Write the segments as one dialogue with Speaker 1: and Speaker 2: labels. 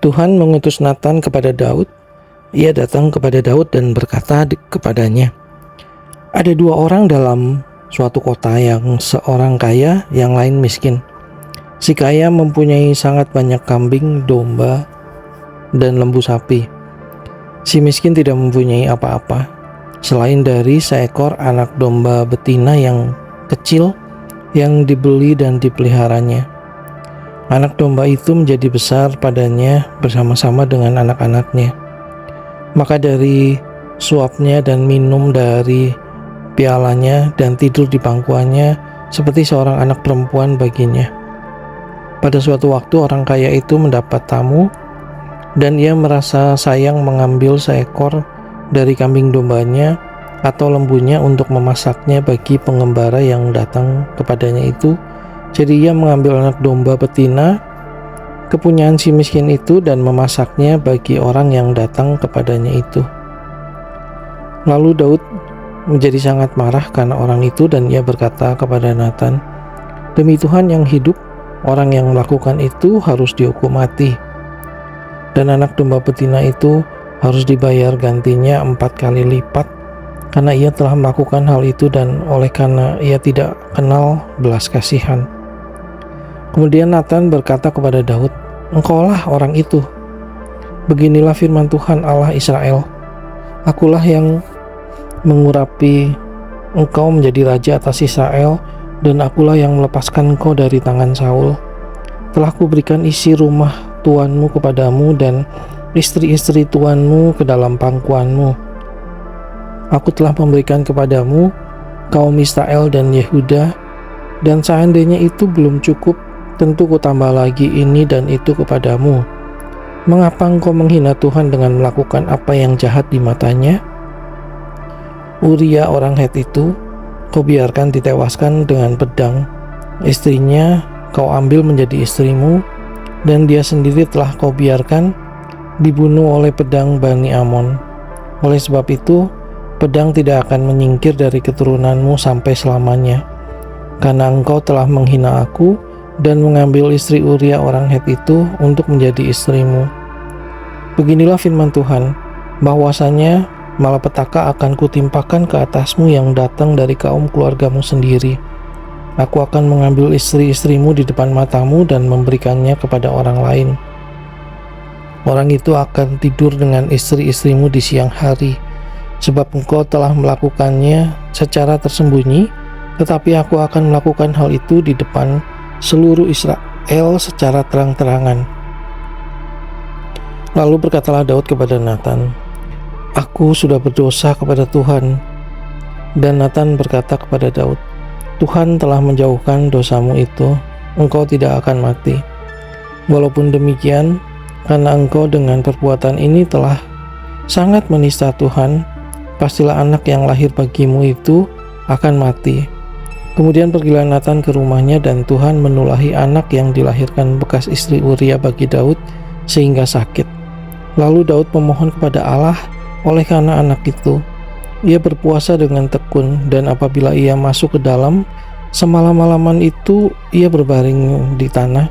Speaker 1: Tuhan mengutus Nathan kepada Daud. Ia datang kepada Daud dan berkata kepadanya, "Ada dua orang dalam suatu kota, yang seorang kaya, yang lain miskin. Si kaya mempunyai sangat banyak kambing, domba, dan lembu sapi. Si miskin tidak mempunyai apa-apa, selain dari seekor anak domba betina yang kecil yang dibeli dan dipeliharanya. Anak domba itu menjadi besar padanya bersama-sama dengan anak-anaknya. Maka dari suapnya dan minum dari pialanya dan tidur di pangkuannya seperti seorang anak perempuan baginya. Pada suatu waktu orang kaya itu mendapat tamu, dan ia merasa sayang mengambil seekor dari kambing dombanya atau lembunya untuk memasaknya bagi pengembara yang datang kepadanya itu. Jadi ia mengambil anak domba betina kepunyaan si miskin itu dan memasaknya bagi orang yang datang kepadanya itu. Lalu Daud menjadi sangat marah karena orang itu, dan ia berkata kepada Nathan, "Demi Tuhan yang hidup, orang yang melakukan itu harus dihukum mati. Dan anak domba betina itu harus dibayar gantinya 4 kali lipat, karena ia telah melakukan hal itu dan oleh karena ia tidak kenal belas kasihan." Kemudian Nathan berkata kepada Daud, "Engkaulah orang itu. Beginilah firman Tuhan Allah Israel. Akulah yang mengurapi engkau menjadi raja atas Israel, dan akulah yang melepaskan engkau dari tangan Saul. Telah kuberikan isi rumah tuanmu kepadamu dan istri-istri tuanmu ke dalam pangkuanmu. Aku telah memberikan kepadamu kaum Israel dan Yehuda, dan seandainya itu belum cukup, tentu kutambah lagi ini dan itu kepadamu. Mengapa engkau menghina Tuhan dengan melakukan apa yang jahat di matanya? Uria orang Het itu kau biarkan ditewaskan dengan pedang. Istrinya kau ambil menjadi istrimu, dan dia sendiri telah kau biarkan dibunuh oleh pedang Bani Amon. Oleh sebab itu, pedang tidak akan menyingkir dari keturunanmu sampai selamanya, karena engkau telah menghina aku dan mengambil istri Uria orang Het itu untuk menjadi istrimu. Beginilah firman Tuhan, bahwasanya malapetaka akan kutimpakan ke atasmu yang datang dari kaum keluargamu sendiri. Aku akan mengambil istri-istrimu di depan matamu dan memberikannya kepada orang lain. Orang itu akan tidur dengan istri-istrimu di siang hari, sebab engkau telah melakukannya secara tersembunyi, tetapi aku akan melakukan hal itu di depan seluruh Israel secara terang-terangan." Lalu berkatalah Daud kepada Nathan, "Aku sudah berdosa kepada Tuhan." Dan Nathan berkata kepada Daud, "Tuhan telah menjauhkan dosamu itu, engkau tidak akan mati. Walaupun demikian, karena engkau dengan perbuatan ini telah sangat menista Tuhan, pastilah anak yang lahir bagimu itu akan mati." Kemudian pergilah Nathan ke rumahnya, dan Tuhan menulahi anak yang dilahirkan bekas istri Uria bagi Daud sehingga sakit. Lalu Daud memohon kepada Allah oleh karena anak itu. Ia berpuasa dengan tekun, dan apabila ia masuk ke dalam, semalam-malaman itu ia berbaring di tanah.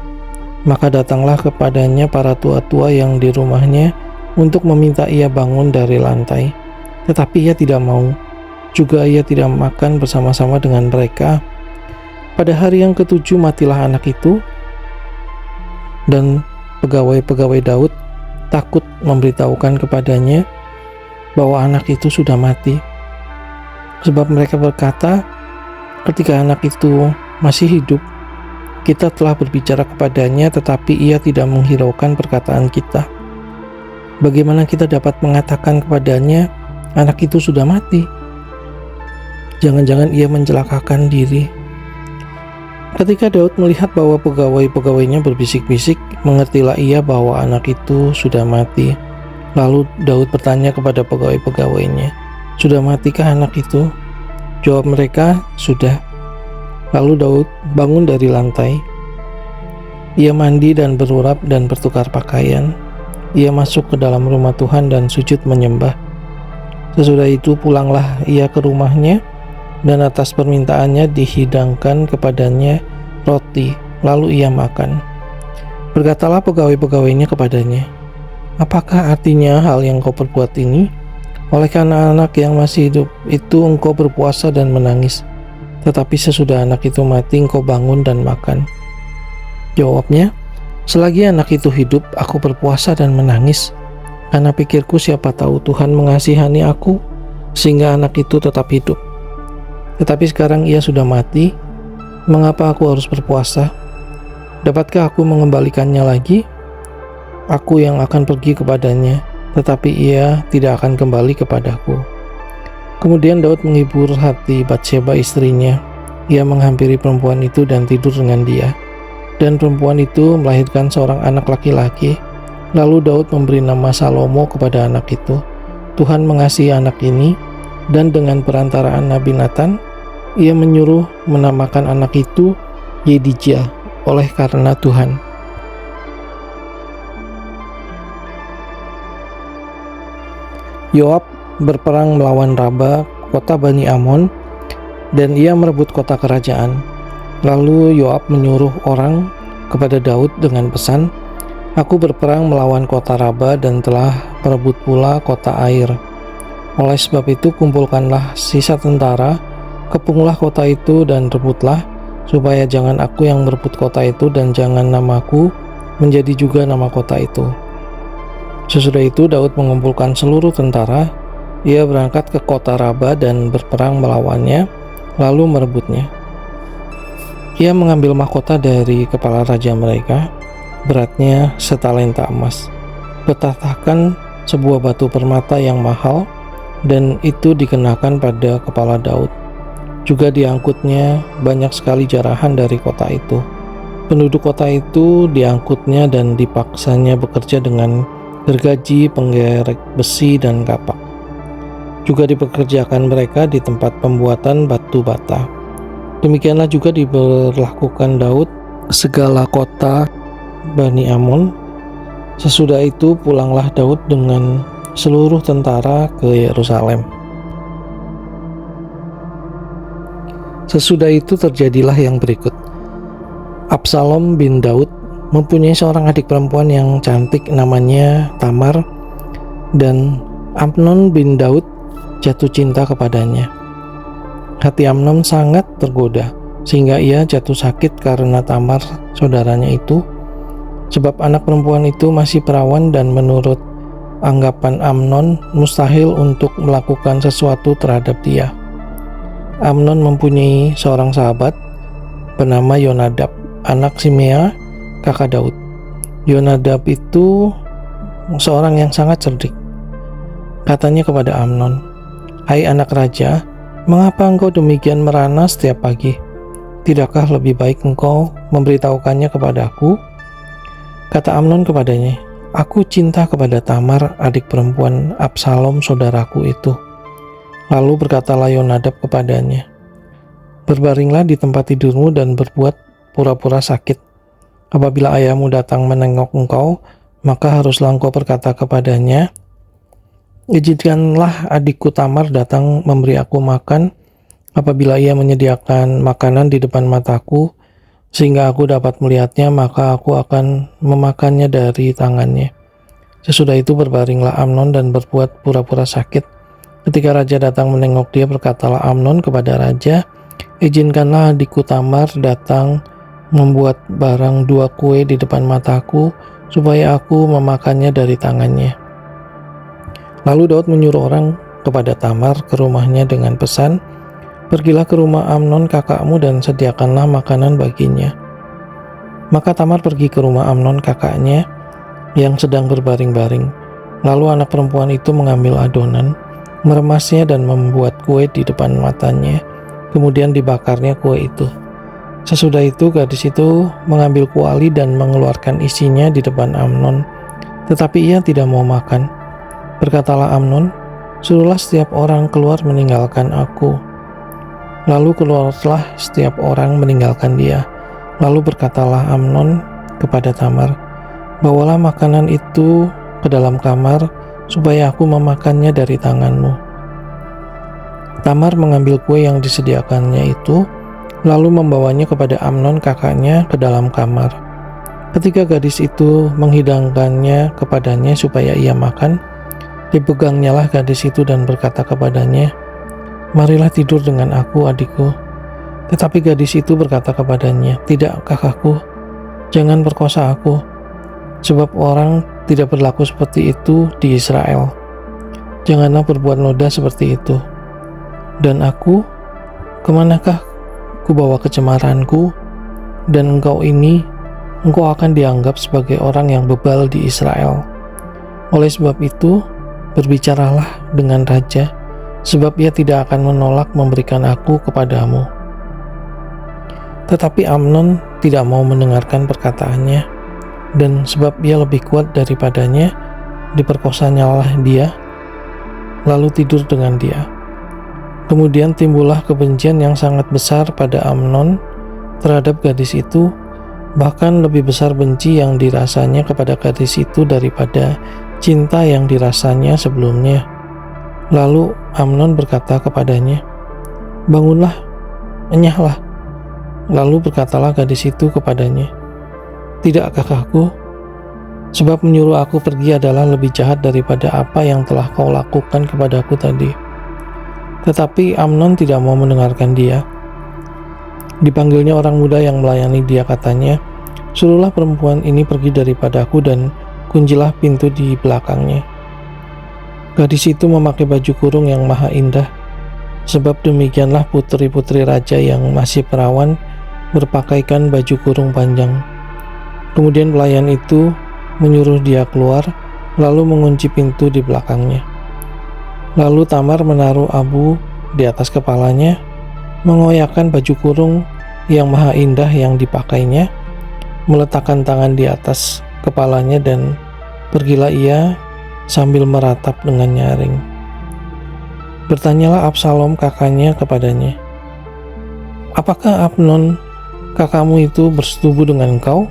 Speaker 1: Maka datanglah kepadanya para tua-tua yang di rumahnya untuk meminta ia bangun dari lantai. Tetapi ia tidak mau. Juga ia tidak makan bersama-sama dengan mereka. Pada hari yang ketujuh matilah anak itu, dan pegawai-pegawai Daud takut memberitahukan kepadanya bahwa anak itu sudah mati. Sebab mereka berkata, "Ketika anak itu masih hidup, kita telah berbicara kepadanya, tetapi ia tidak menghiraukan perkataan kita. Bagaimana kita dapat mengatakan kepadanya, anak itu sudah mati? Jangan-jangan ia mencelakakan diri." Ketika Daud melihat bahwa pegawai-pegawainya berbisik-bisik, mengertilah ia bahwa anak itu sudah mati. Lalu Daud bertanya kepada pegawai-pegawainya, "Sudah matikah anak itu?" Jawab mereka, "Sudah." Lalu Daud bangun dari lantai. Ia mandi dan berurap dan bertukar pakaian. Ia masuk ke dalam rumah Tuhan dan sujud menyembah. Sesudah itu pulanglah ia ke rumahnya, dan atas permintaannya dihidangkan kepadanya roti, lalu ia makan. Berkatalah pegawai-pegawainya kepadanya, apakah artinya hal yang kau perbuat ini? Oleh karena anak yang masih hidup itu engkau berpuasa dan menangis, tetapi sesudah anak itu mati engkau bangun dan makan. Jawabnya, selagi anak itu hidup aku berpuasa dan menangis, karena pikirku siapa tahu Tuhan mengasihani aku sehingga anak itu tetap hidup. Tetapi sekarang ia sudah mati, mengapa aku harus berpuasa? Dapatkah aku mengembalikannya lagi? Aku yang akan pergi kepadanya, tetapi ia tidak akan kembali kepadaku. Kemudian Daud menghibur hati Batsheba istrinya. Ia menghampiri perempuan itu dan tidur dengan dia. Dan perempuan itu melahirkan seorang anak laki-laki. Lalu Daud memberi nama Salomo kepada anak itu. Tuhan mengasihi anak ini, dan dengan perantaraan Nabi Nathan, ia menyuruh menamakan anak itu Yedijah oleh karena Tuhan. Yoab berperang melawan Raba, kota Bani Amon, dan ia merebut kota kerajaan. Lalu Yoab menyuruh orang kepada Daud dengan pesan, "Aku berperang melawan kota Raba dan telah merebut pula kota Air. Oleh sebab itu kumpulkanlah sisa tentara, kepunglah kota itu dan rebutlah, supaya jangan aku yang merebut kota itu dan jangan namaku menjadi juga nama kota itu." Sesudah itu Daud mengumpulkan seluruh tentara. Ia berangkat ke kota Raba dan berperang melawannya, lalu merebutnya. Ia mengambil mahkota dari kepala raja mereka, beratnya setalenta emas, bertatahkan sebuah batu permata yang mahal, dan itu dikenakan pada kepala Daud. Juga diangkutnya banyak sekali jarahan dari kota itu. Penduduk kota itu diangkutnya dan dipaksanya bekerja dengan gergaji, penggerek besi, dan kapak. Juga dipekerjakan mereka di tempat pembuatan batu bata. Demikianlah juga diberlakukan Daud segala kota Bani Amon. Sesudah itu pulanglah Daud dengan seluruh tentara ke Yerusalem. Sesudah itu terjadilah yang berikut. Absalom bin Daud mempunyai seorang adik perempuan yang cantik namanya Tamar, dan Amnon bin Daud jatuh cinta kepadanya. Hati Amnon sangat tergoda sehingga ia jatuh sakit karena Tamar saudaranya itu, sebab anak perempuan itu masih perawan dan menurut anggapan Amnon mustahil untuk melakukan sesuatu terhadap dia. Amnon mempunyai seorang sahabat bernama Yonadab, anak Simea, kakak Daud. Yonadab itu seorang yang sangat cerdik. Katanya kepada Amnon, "Hai anak raja, mengapa engkau demikian merana setiap pagi? Tidakkah lebih baik engkau memberitahukannya kepadaku?" Kata Amnon kepadanya, "Aku cinta kepada Tamar, adik perempuan Absalom saudaraku itu." Lalu berkatalah Yonadab kepadanya, "Berbaringlah di tempat tidurmu dan berbuat pura-pura sakit. Apabila ayahmu datang menengok engkau, maka haruslah engkau berkata kepadanya, 'Izinkanlah adikku Tamar datang memberi aku makan.' Apabila ia menyediakan makanan di depan mataku, sehingga aku dapat melihatnya, maka aku akan memakannya dari tangannya." Sesudah itu berbaringlah Amnon dan berbuat pura-pura sakit. Ketika raja datang menengok dia, berkatalah Amnon kepada raja, "Izinkanlah adikku Tamar datang membuat barang 2 kue di depan mataku, supaya aku memakannya dari tangannya." Lalu Daud menyuruh orang kepada Tamar ke rumahnya dengan pesan, "Pergilah ke rumah Amnon kakakmu dan sediakanlah makanan baginya." Maka Tamar pergi ke rumah Amnon kakaknya yang sedang berbaring-baring. Lalu anak perempuan itu mengambil adonan, meremasnya dan membuat kue di depan matanya, kemudian dibakarnya kue itu. Sesudah itu gadis itu mengambil kuali dan mengeluarkan isinya di depan Amnon, tetapi ia tidak mau makan. Berkatalah Amnon, "Suruhlah setiap orang keluar meninggalkan aku." Lalu keluarlah setiap orang meninggalkan dia. Lalu berkatalah Amnon kepada Tamar, "Bawalah makanan itu ke dalam kamar, supaya aku memakannya dari tanganmu." Tamar mengambil kue yang disediakannya itu, lalu membawanya kepada Amnon kakaknya ke dalam kamar. Ketika gadis itu menghidangkannya kepadanya supaya ia makan, dipegangnyalah gadis itu dan berkata kepadanya, "Marilah tidur dengan aku, adikku." Tetapi gadis itu berkata kepadanya, "Tidak, kakakku, jangan perkosa aku, sebab orang tidak berlaku seperti itu di Israel. Janganlah berbuat noda seperti itu. Dan aku, kemanakah kubawa kecemaranku? Dan engkau akan dianggap sebagai orang yang bebal di Israel. Oleh sebab itu, berbicaralah dengan raja, sebab ia tidak akan menolak memberikan aku kepadamu." Tetapi Amnon tidak mau mendengarkan perkataannya, dan sebab ia lebih kuat daripadanya, diperkosanyalah dia, lalu tidur dengan dia. Kemudian timbullah kebencian yang sangat besar pada Amnon terhadap gadis itu, bahkan lebih besar benci yang dirasanya kepada gadis itu daripada cinta yang dirasanya sebelumnya. Lalu Amnon berkata kepadanya, "Bangunlah, enyahlah." Lalu berkatalah gadis itu kepadanya, "Tidak, kakakku, sebab menyuruh aku pergi adalah lebih jahat daripada apa yang telah kau lakukan kepadaku tadi." Tetapi Amnon tidak mau mendengarkan dia. Dipanggilnya orang muda yang melayani dia, katanya, "Suruhlah perempuan ini pergi daripadaku dan kuncilah pintu di belakangnya." Gadis itu memakai baju kurung yang maha indah, sebab demikianlah putri-putri raja yang masih perawan berpakaikan baju kurung panjang. Kemudian pelayan itu menyuruh dia keluar, lalu mengunci pintu di belakangnya. Lalu Tamar menaruh abu di atas kepalanya, mengoyakkan baju kurung yang maha indah yang dipakainya, meletakkan tangan di atas kepalanya, dan pergilah ia sambil meratap dengan nyaring. Bertanyalah Absalom kakaknya kepadanya, "Apakah Amnon kakakmu itu bersetubuh dengan engkau?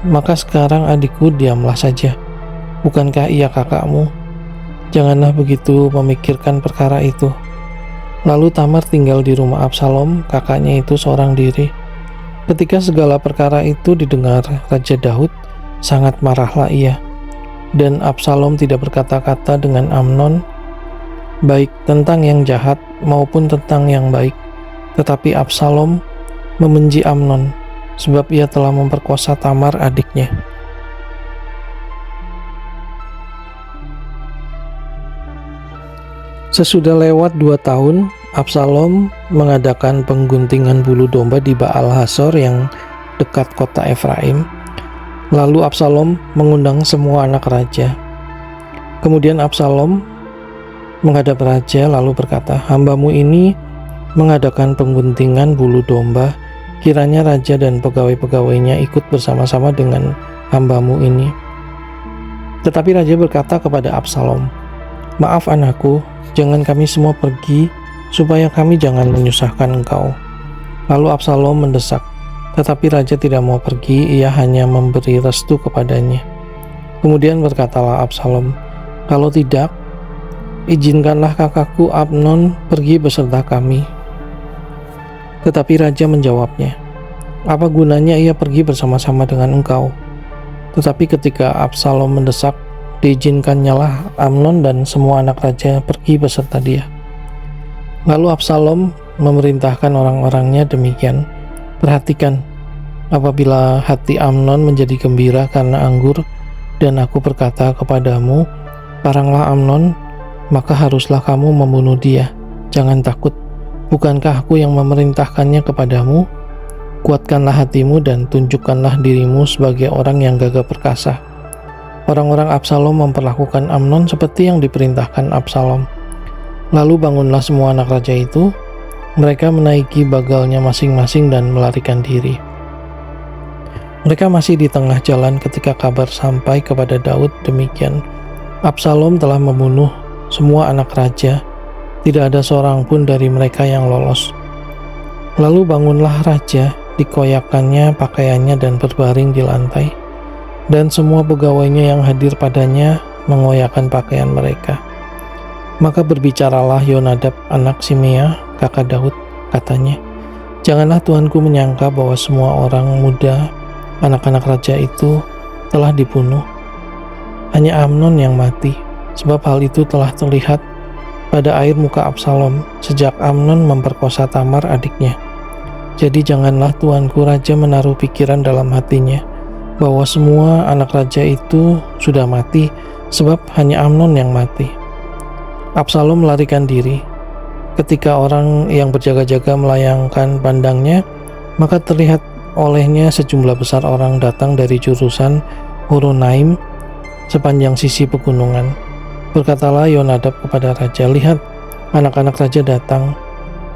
Speaker 1: Maka sekarang adikku, diamlah saja. Bukankah ia kakakmu? Janganlah begitu memikirkan perkara itu." Lalu Tamar tinggal di rumah Absalom, kakaknya itu seorang diri. Ketika segala perkara itu didengar Raja Daud, sangat marahlah ia. Dan Absalom tidak berkata-kata dengan Amnon, baik tentang yang jahat maupun tentang yang baik. Tetapi Absalom membenci Amnon, sebab ia telah memperkosa Tamar adiknya. Sesudah lewat 2 tahun, Absalom mengadakan pengguntingan bulu domba di Baal Hasor yang dekat kota Efraim. Lalu Absalom mengundang semua anak raja. Kemudian Absalom menghadap raja lalu berkata, "Hambamu ini mengadakan pengguntingan bulu domba, kiranya raja dan pegawai-pegawainya ikut bersama-sama dengan hambamu ini." Tetapi raja berkata kepada Absalom, "Maaf anakku, jangan kami semua pergi, supaya kami jangan menyusahkan engkau." Lalu Absalom mendesak, tetapi raja tidak mau pergi, ia hanya memberi restu kepadanya. Kemudian berkatalah Absalom, "Kalau tidak, izinkanlah kakakku Amnon pergi beserta kami." Tetapi raja menjawabnya, "Apa gunanya ia pergi bersama-sama dengan engkau?" Tetapi ketika Absalom mendesak, diizinkannyalah Amnon dan semua anak raja pergi beserta dia. Lalu Absalom memerintahkan orang-orangnya demikian, "Perhatikan, apabila hati Amnon menjadi gembira karena anggur, dan aku berkata kepadamu, paranglah Amnon, maka haruslah kamu membunuh dia. Jangan takut, bukankah aku yang memerintahkannya kepadamu? Kuatkanlah hatimu dan tunjukkanlah dirimu sebagai orang yang gagah perkasa." Orang-orang Absalom memperlakukan Amnon seperti yang diperintahkan Absalom. Lalu bangunlah semua anak raja itu, mereka menaiki bagalnya masing-masing dan melarikan diri. Mereka masih di tengah jalan ketika kabar sampai kepada Daud demikian, Absalom telah membunuh semua anak raja, tidak ada seorang pun dari mereka yang lolos. Lalu bangunlah raja, dikoyakannya pakaiannya dan berbaring di lantai, dan semua pegawainya yang hadir padanya mengoyakkan pakaian mereka. Maka berbicaralah Yonadab anak Simea, kakak Daud, katanya, "Janganlah Tuanku menyangka bahwa semua orang muda anak-anak raja itu telah dibunuh. Hanya Amnon yang mati, sebab hal itu telah terlihat pada air muka Absalom sejak Amnon memperkosa Tamar adiknya. Jadi janganlah tuanku raja menaruh pikiran dalam hatinya bahwa semua anak raja itu sudah mati, sebab hanya Amnon yang mati. Absalom melarikan diri. Ketika orang yang berjaga-jaga melayangkan pandangnya, maka terlihat olehnya sejumlah besar orang datang dari jurusan Horonaim sepanjang sisi pegunungan. Berkatalah Yonadab kepada raja, "Lihat, anak-anak raja datang,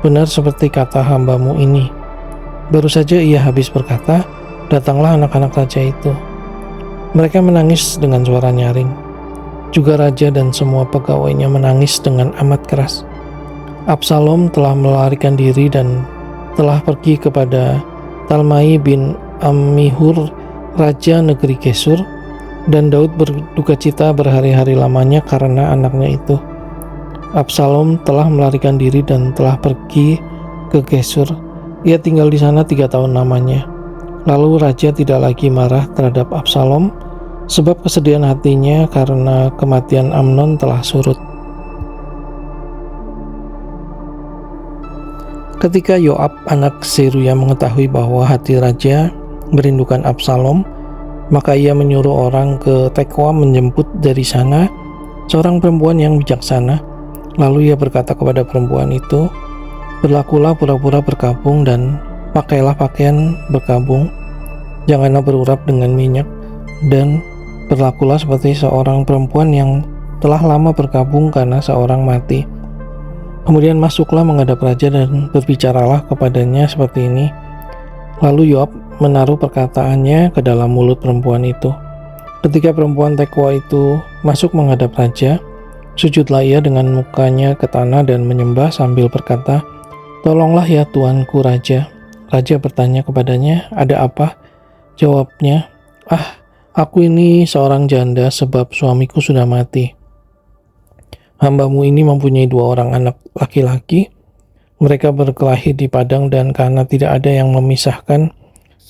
Speaker 1: benar seperti kata hambamu ini." Baru saja ia habis berkata, datanglah anak-anak raja itu. Mereka menangis dengan suara nyaring. Juga raja dan semua pegawainya menangis dengan amat keras. Absalom telah melarikan diri dan telah pergi kepada Talmai bin Ammihur, raja negeri Gesur, dan Daud berduka cita berhari-hari lamanya karena anaknya itu. Absalom telah melarikan diri dan telah pergi ke Gesur. Ia tinggal di sana 3 tahun lamanya. Lalu raja tidak lagi marah terhadap Absalom, sebab kesedihan hatinya karena kematian Amnon telah surut. Ketika Yoab anak Seruya mengetahui bahwa hati raja merindukan Absalom, maka ia menyuruh orang ke Tekoa menjemput dari sana seorang perempuan yang bijaksana. Lalu ia berkata kepada perempuan itu, "Berlakulah pura-pura berkabung dan pakailah pakaian berkabung, janganlah berurap dengan minyak, dan berlakulah seperti seorang perempuan yang telah lama berkabung karena seorang mati. Kemudian masuklah menghadap raja dan berbicaralah kepadanya seperti ini." Lalu Yoab menaruh perkataannya ke dalam mulut perempuan itu. Ketika perempuan Tekoa itu masuk menghadap raja, sujudlah ia dengan mukanya ke tanah dan menyembah sambil berkata, "Tolonglah ya tuanku raja." Raja bertanya kepadanya, "Ada apa?" Jawabnya, "Aku ini seorang janda sebab suamiku sudah mati. Hambamu ini mempunyai 2 orang anak laki-laki. Mereka berkelahi di padang dan karena tidak ada yang memisahkan,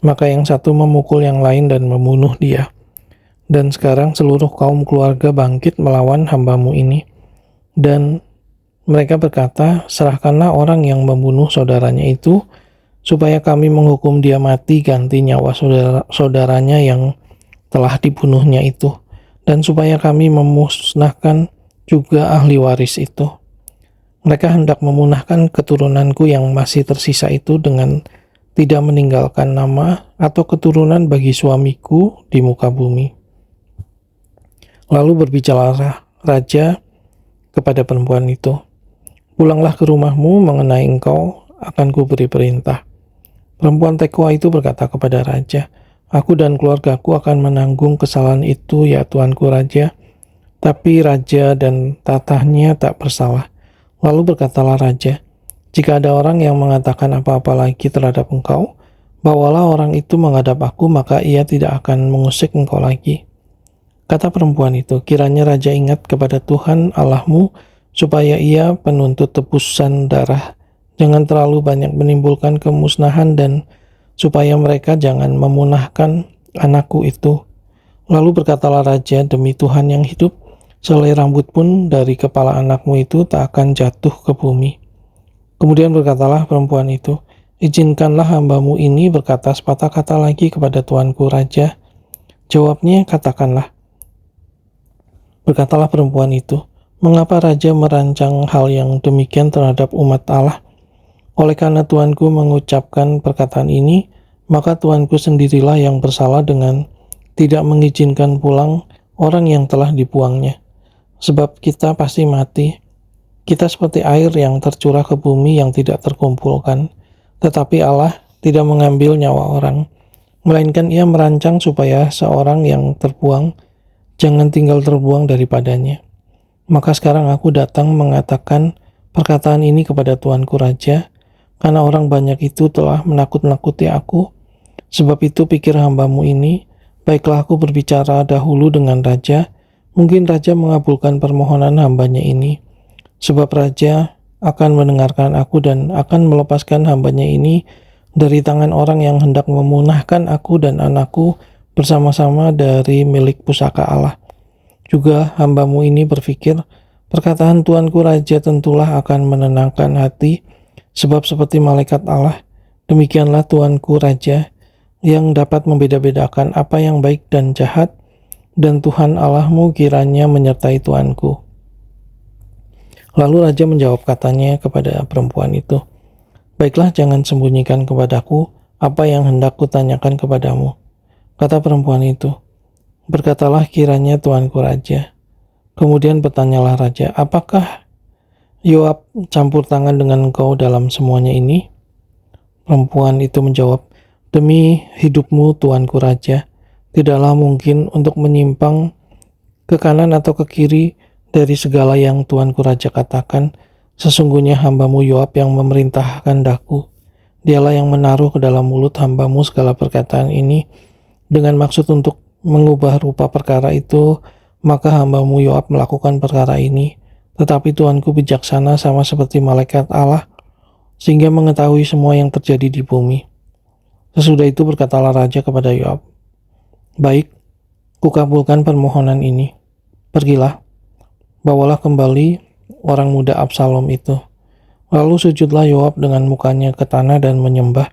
Speaker 1: maka yang satu memukul yang lain dan membunuh dia. Dan sekarang seluruh kaum keluarga bangkit melawan hambamu ini. Dan mereka berkata, serahkanlah orang yang membunuh saudaranya itu, supaya kami menghukum dia mati ganti nyawa saudaranya yang telah dibunuhnya itu, dan supaya kami memusnahkan juga ahli waris itu. Mereka hendak memunahkan keturunanku yang masih tersisa itu dengan tidak meninggalkan nama atau keturunan bagi suamiku di muka bumi." Lalu berbicaralah raja kepada perempuan itu, "Pulanglah ke rumahmu, mengenai engkau akan kuberi perintah." Perempuan Tekoa itu berkata kepada raja, "Aku dan keluargaku akan menanggung kesalahan itu ya tuanku raja." Tapi raja dan tatahnya tak bersalah. Lalu berkatalah raja, "Jika ada orang yang mengatakan apa-apa lagi terhadap engkau, bawalah orang itu menghadap aku, maka ia tidak akan mengusik engkau lagi." Kata perempuan itu, "Kiranya raja ingat kepada Tuhan Allahmu, supaya ia penuntut tebusan darah, jangan terlalu banyak menimbulkan kemusnahan, dan supaya mereka jangan memunahkan anakku itu." Lalu berkatalah raja, "Demi Tuhan yang hidup, selai rambut pun dari kepala anakmu itu tak akan jatuh ke bumi." Kemudian berkatalah perempuan itu, "Izinkanlah hambamu ini berkata sepatah kata lagi kepada tuanku raja." Jawabnya, "Katakanlah." Berkatalah perempuan itu, "Mengapa raja merancang hal yang demikian terhadap umat Allah? Oleh karena tuanku mengucapkan perkataan ini, maka tuanku sendirilah yang bersalah dengan tidak mengizinkan pulang orang yang telah dibuangnya. Sebab kita pasti mati. Kita seperti air yang tercurah ke bumi yang tidak terkumpulkan. Tetapi Allah tidak mengambil nyawa orang, melainkan ia merancang supaya seorang yang terbuang jangan tinggal terbuang daripadanya. Maka sekarang aku datang mengatakan perkataan ini kepada tuanku raja, karena orang banyak itu telah menakut-nakuti aku. Sebab itu pikir hambamu ini, baiklah aku berbicara dahulu dengan raja, mungkin raja mengabulkan permohonan hambanya ini. Sebab raja akan mendengarkan aku dan akan melepaskan hambanya ini dari tangan orang yang hendak memunahkan aku dan anakku bersama-sama dari milik pusaka Allah. Juga hambamu ini berpikir, perkataan Tuanku Raja tentulah akan menenangkan hati, sebab seperti malaikat Allah, demikianlah Tuanku Raja yang dapat membeda-bedakan apa yang baik dan jahat, dan Tuhan Allahmu kiranya menyertai Tuanku. Lalu Raja menjawab katanya kepada perempuan itu, baiklah, jangan sembunyikan kepadaku apa yang hendak kutanyakan kepadamu. Kata perempuan itu, berkatalah kiranya Tuanku Raja. Kemudian bertanyalah Raja, apakah Yoab campur tangan dengan engkau dalam semuanya ini? Perempuan itu menjawab, demi hidupmu Tuanku Raja, tidaklah mungkin untuk menyimpang ke kanan atau ke kiri dari segala yang Tuanku Raja katakan. Sesungguhnya hambamu Yoab yang memerintahkan daku. Dialah yang menaruh ke dalam mulut hambamu segala perkataan ini dengan maksud untuk mengubah rupa perkara itu. Maka hambamu Yoab melakukan perkara ini. Tetapi Tuanku bijaksana sama seperti malaikat Allah, sehingga mengetahui semua yang terjadi di bumi. Sesudah itu berkatalah Raja kepada Yoab, baik, kukabulkan permohonan ini. Pergilah, bawalah kembali orang muda Absalom itu. Lalu sujudlah Yoab dengan mukanya ke tanah dan menyembah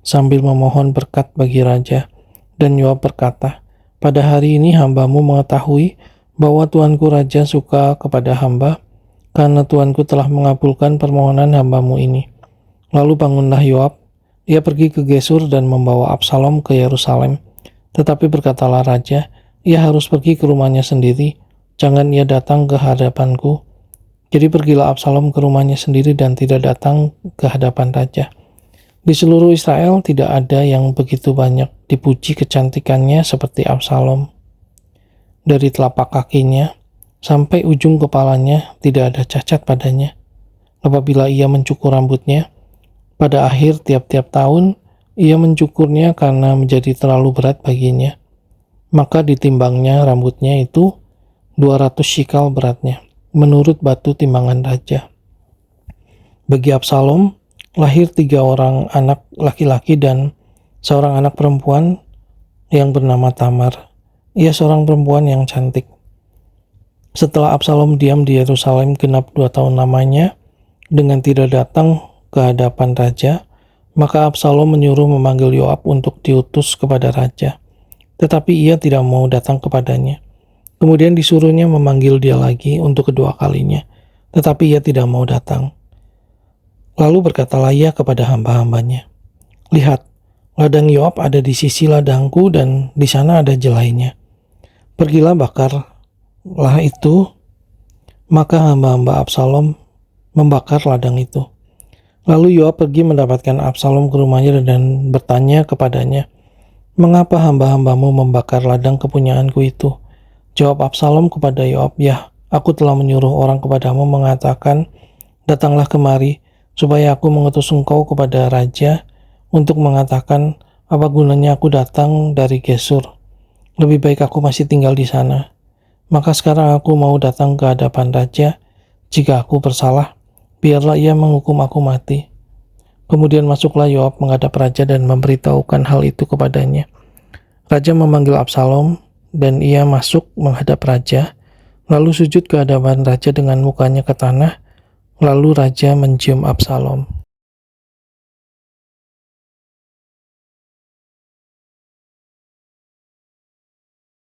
Speaker 1: sambil memohon berkat bagi Raja. Dan Yoab berkata, pada hari ini hambamu mengetahui bahwa Tuanku Raja suka kepada hamba, karena Tuanku telah mengabulkan permohonan hambamu ini. Lalu bangunlah Yoab, ia pergi ke Gesur dan membawa Absalom ke Yerusalem. Tetapi berkatalah Raja, ia harus pergi ke rumahnya sendiri, jangan ia datang ke hadapanku. Jadi pergilah Absalom ke rumahnya sendiri dan tidak datang ke hadapan Raja. Di seluruh Israel tidak ada yang begitu banyak dipuji kecantikannya seperti Absalom. Dari telapak kakinya sampai ujung kepalanya tidak ada cacat padanya. Apabila ia mencukur rambutnya, pada akhir tiap-tiap tahun ia mencukurnya karena menjadi terlalu berat baginya. Maka ditimbangnya rambutnya itu 200 shikal beratnya, menurut batu timbangan Raja. Bagi Absalom lahir 3 orang anak laki-laki dan seorang anak perempuan yang bernama Tamar. Ia seorang perempuan yang cantik. Setelah Absalom diam di Yerusalem genap 2 tahun lamanya dengan tidak datang ke hadapan Raja, maka Absalom menyuruh memanggil Yoab untuk diutus kepada Raja. Tetapi ia tidak mau datang kepadanya. Kemudian disuruhnya memanggil dia lagi untuk kedua kalinya, tetapi ia tidak mau datang. Lalu berkatalah ia kepada hamba-hambanya, lihat, ladang Yoab ada di sisi ladangku dan di sana ada jelainya. Pergilah bakarlah itu. Maka hamba-hamba Absalom membakar ladang itu. Lalu Yoab pergi mendapatkan Absalom ke rumahnya dan bertanya kepadanya, mengapa hamba-hambamu membakar ladang kepunyaanku itu? Jawab Absalom kepada Yoab, ya, aku telah menyuruh orang kepadamu mengatakan, datanglah kemari, supaya aku mengutus engkau kepada Raja untuk mengatakan, apa gunanya aku datang dari Gesur? Lebih baik aku masih tinggal di sana. Maka sekarang aku mau datang ke hadapan Raja. Jika aku bersalah, biarlah ia menghukum aku mati. Kemudian masuklah Yoab menghadap Raja dan memberitahukan hal itu kepadanya. Raja memanggil Absalom dan ia masuk menghadap Raja, lalu sujud ke hadapan Raja dengan mukanya ke tanah. Lalu Raja mencium Absalom.